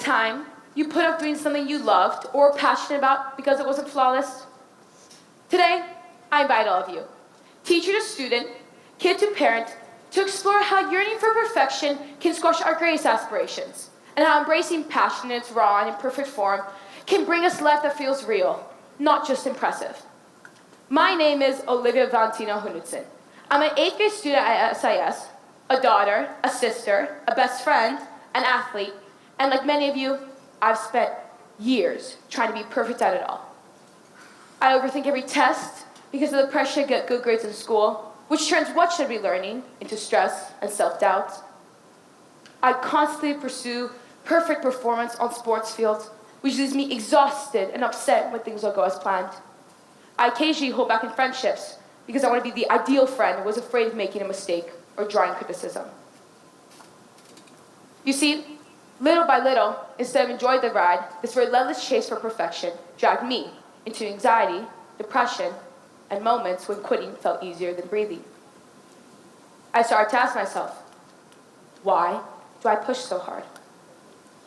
time you put up doing something you loved or were passionate about because it wasn't flawless? Today, I invite all of you, teacher to student, kid to parent, to explore how yearning for perfection can squash our greatest aspirations, and how embracing passion in its raw and imperfect form can bring us life that feels real, not just impressive. My name is Olivia Hoe-Knudsen. I'm an 8th grade student at SIS, a daughter, a sister, a best friend, an athlete, and like many of you, I've spent years trying to be perfect at it all. I overthink every test because of the pressure to get good grades in school, which turns what should I be learning into stress and self-doubt. I constantly pursue perfect performance on sports fields, which leaves me exhausted and upset when things don't go as planned. I occasionally hold back in friendships because I want to be the ideal friend who was afraid of making a mistake or drawing criticism. You see, little by little, instead of enjoying the ride, this relentless chase for perfection dragged me into anxiety, depression, and moments when quitting felt easier than breathing. I started to ask myself, why do I push so hard?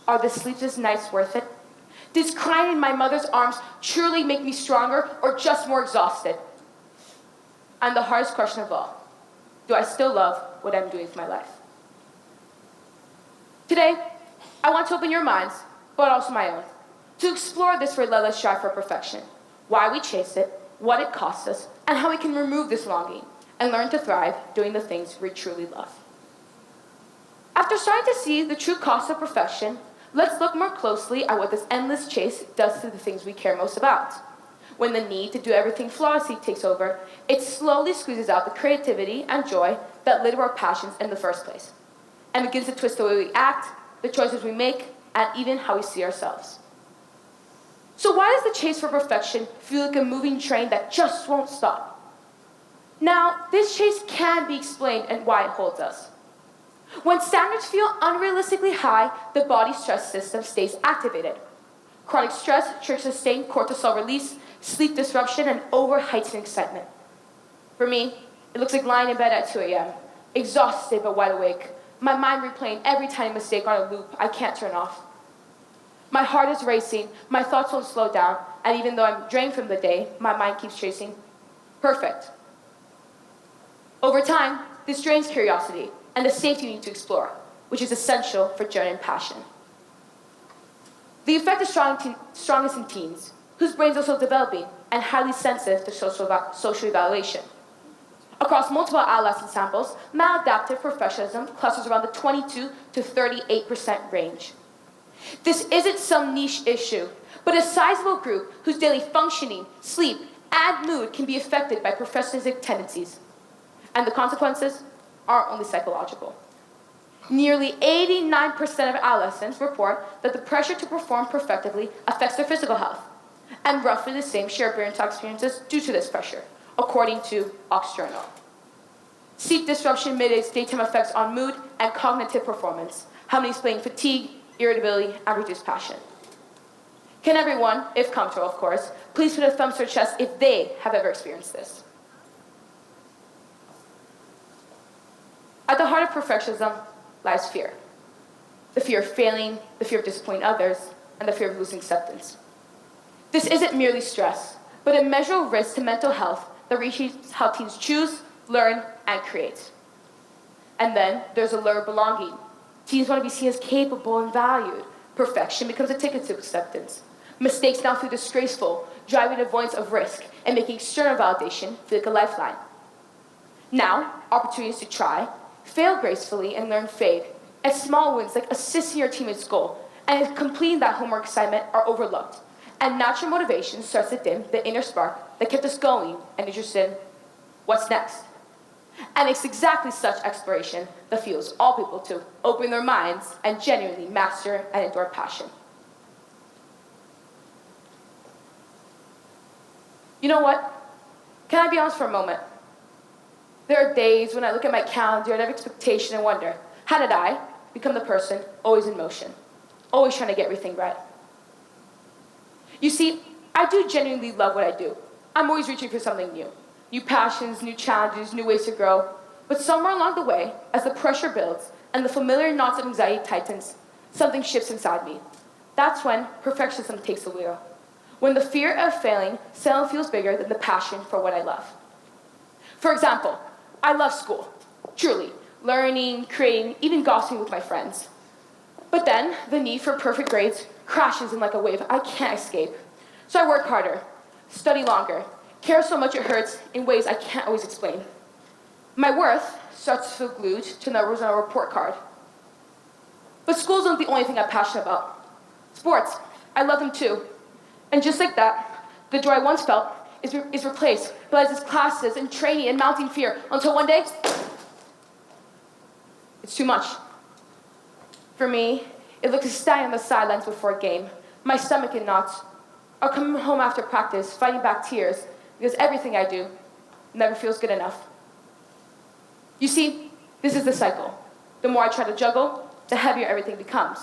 Are the sleepless nights worth it? Does crying in my mother's arms truly make me stronger or just more exhausted? And the hardest question of all, do I still love what I'm doing with my life? Today, I want to open your minds, but also my own, to explore this relentless strive for perfection, why we chase it, what it costs us, and how we can remove this longing and learn to thrive doing the things we truly love. After starting to see the true cost of perfection, let's look more closely at what this endless chase does to the things we care most about. When the need to do everything flawlessly takes over, it slowly squeezes out the creativity and joy that led to our passions in the first place, and begins to twist the way we act, the choices we make, and even how we see ourselves. So why does the chase for perfection feel like a moving train that just won't stop? Now, this chase can be explained and why it holds us. When standards feel unrealistically high, the body's stress system stays activated. Chronic stress triggers sustained cortisol release, sleep disruption, and over-heightened excitement. For me, it looks like lying in bed at 2 a.m., exhausted but wide awake, my mind replaying every tiny mistake on a loop I can't turn off. My heart is racing, my thoughts won't slow down, and even though I'm drained from the day, my mind keeps chasing perfect. Over time, this drains curiosity and the safety we need to explore, which is essential for joy and passion. The effect is strongest in teens, whose brains are still developing and highly sensitive to social evaluation. Across multiple adolescent samples, maladaptive perfectionism clusters around the 22 to 38% range. This isn't some niche issue, but a sizable group whose daily functioning, sleep, and mood can be affected by perfectionistic tendencies. And the consequences aren't only psychological. Nearly 89% of adolescents report that the pressure to perform perfectly affects their physical health, and roughly the same share burnout experiences due to this pressure, according to Ox Journal. Sleep disruption mitigates daytime effects on mood and cognitive performance, helping explain fatigue, irritability, and reduced passion. Can everyone, if comfortable of course, please put a thumb to their chest if they have ever experienced this? At the heart of perfectionism lies fear. The fear of failing, the fear of disappointing others, and the fear of losing acceptance. This isn't merely stress, but a measurable risk to mental health that reshapes how teens choose, learn, and create. And then there's a lure of belonging. Teens want to be seen as capable and valued. Perfection becomes a ticket to acceptance. Mistakes now feel disgraceful, driving avoidance of risk and making external validation feel like a lifeline. Now, opportunities to try, fail gracefully, and learn fade, and small wins like assisting your teammate's goal and completing that homework assignment are overlooked, and natural motivation starts to dim the inner spark that kept us going and interested in what's next. And it's exactly such exploration that fuels all people to open their minds and genuinely master and endure passion. You know what? Can I be honest for a moment? There are days when I look at my calendar and have expectation and wonder, how did I become the person always in motion, always trying to get everything right? You see, I do genuinely love what I do. I'm always reaching for something new. New passions, new challenges, new ways to grow. But somewhere along the way, as the pressure builds and the familiar knots of anxiety tightens, something shifts inside me. That's when perfectionism takes the wheel. When the fear of failing suddenly feels bigger than the passion for what I love. For example, I love school, truly, learning, creating, even gossiping with my friends. But then, the need for perfect grades crashes in like a wave I can't escape. So I work harder, study longer, care so much it hurts in ways I can't always explain. My worth starts to feel glued to numbers on a report card. But school isn't the only thing I'm passionate about. Sports, I love them too. And just like that, the joy I once felt is replaced by these classes and training and mounting fear until one day, it's too much. For me, it looks like standing on the sidelines before a game, my stomach in knots, or coming home after practice, fighting back tears, because everything I do never feels good enough. You see, this is the cycle. The more I try to juggle, the heavier everything becomes.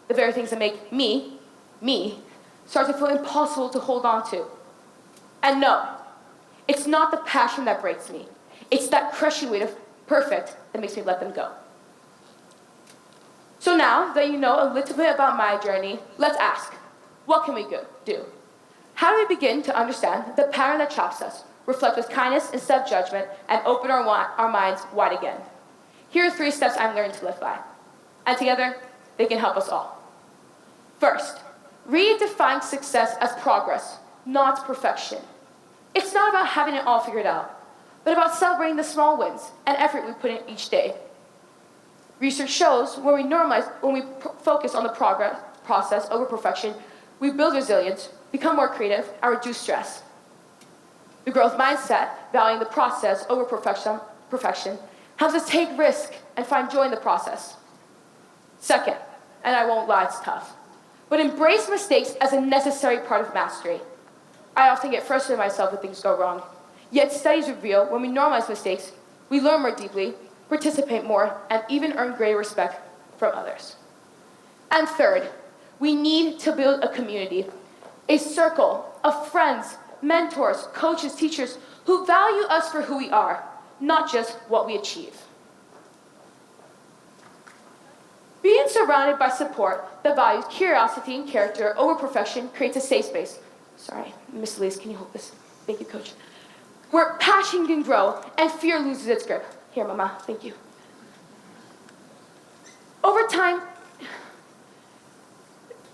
The very things that make me, start to feel impossible to hold on to. And no, it's not the passion that breaks me. It's that crushing weight of perfect that makes me let them go. So now that you know a little bit about my journey, let's ask, what can we do? How do we begin to understand the pattern that traps us, reflect with kindness instead of judgment, and open our minds wide again? Here are 3 steps I'm learning to live by. And together, they can help us all. First, redefine success as progress, not perfection. It's not about having it all figured out, but about celebrating the small wins and effort we put in each day. Research shows when we focus on the process over perfection, we build resilience, become more creative, and reduce stress. The growth mindset, valuing the process over perfection, helps us take risk and find joy in the process. Second, and I won't lie, it's tough, but embrace mistakes as a necessary part of mastery. I often get frustrated with myself when things go wrong. Yet studies reveal when we normalize mistakes, we learn more deeply, participate more, and even earn greater respect from others. And third, we need to build a community, a circle of friends, mentors, coaches, teachers who value us for who we are, not just what we achieve. Being surrounded by support that values curiosity and character over perfection creates a safe space. Sorry, Miss Liz, can you hold this? Thank you, Coach. Where passion can grow and fear loses its grip. Here, Mama, thank you. Over time,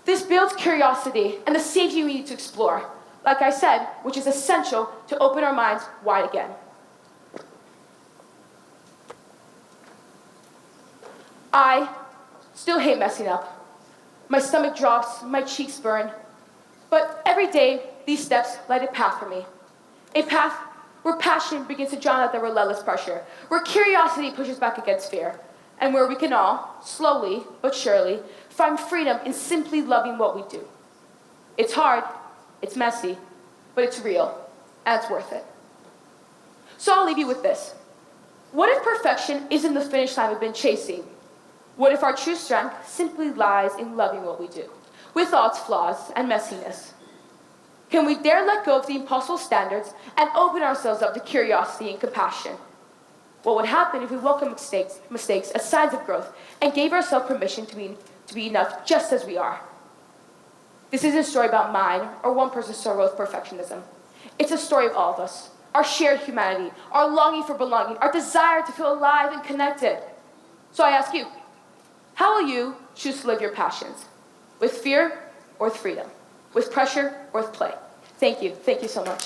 this builds curiosity and the safety we need to explore, like I said, which is essential to open our minds wide again. I still hate messing up. My stomach drops, my cheeks burn. But every day, these steps light a path for me. A path where passion begins to drown out the relentless pressure, where curiosity pushes back against fear, and where we can all, slowly but surely, find freedom in simply loving what we do. It's hard, it's messy, but it's real, and it's worth it. So I'll leave you with this. What if perfection isn't the finish line we've been chasing? What if our true strength simply lies in loving what we do, with all its flaws and messiness? Can we dare let go of the impossible standards and open ourselves up to curiosity and compassion? What would happen if we welcomed mistakes as signs of growth and gave ourselves permission to be enough just as we are? This isn't a story about mine or one person's struggle with perfectionism. It's a story of all of us, our shared humanity, our longing for belonging, our desire to feel alive and connected. So I ask you, how will you choose to live your passions? With fear or with freedom? With pressure or with play? Thank you. Thank you so much.